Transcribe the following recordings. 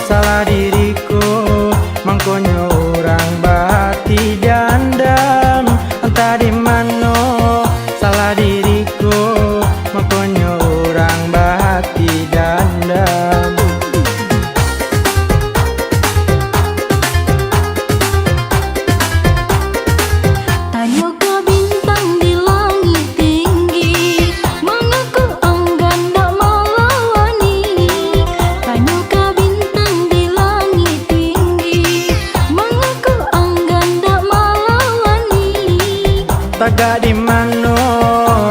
salah diriku, mangkonyo orang bahati jandam. Entah di mana salah diriku, mangkonyo orang bahati jandam. Tanya ke bintang di langit tinggi, mengaku enggan dak melawani. Tanya ke bintang di langit tinggi, mengaku enggan dak melawani. Taga di mano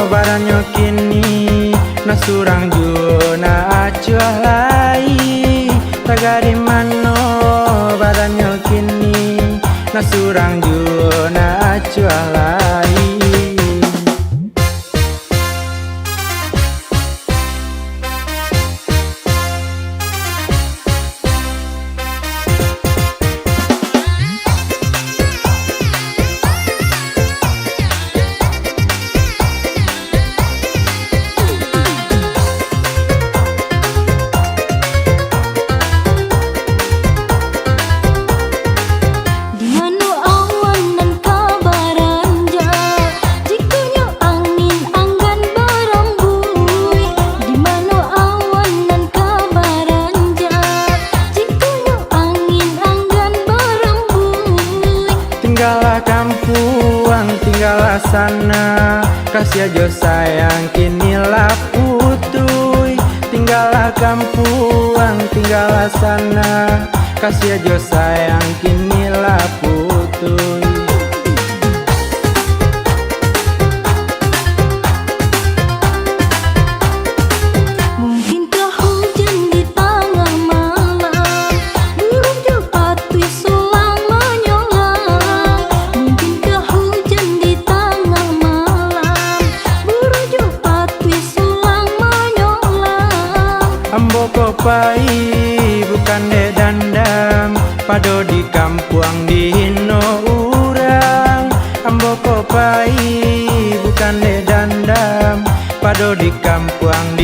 baranyo kini, nasurang juna acuah lai. Taga di mano baranyo kini, nasurang juna acuah lai. Tinggallah kampuang, tinggallah sana, kasih aja sayang kinilah putui. Tinggallah kampuang, tinggallah sana, kasih aja sayang kinilah putui. Mungkinkah hujan di tengah malam, burung jepatui sulang menyolang. Mungkinkah hujan di tengah malam, burung jepatui sulang menyolang. Ambo kopai bukan de dandam, pado di kampuang di hino urang. Ambo kopai bukan de dandam, pado di kampuang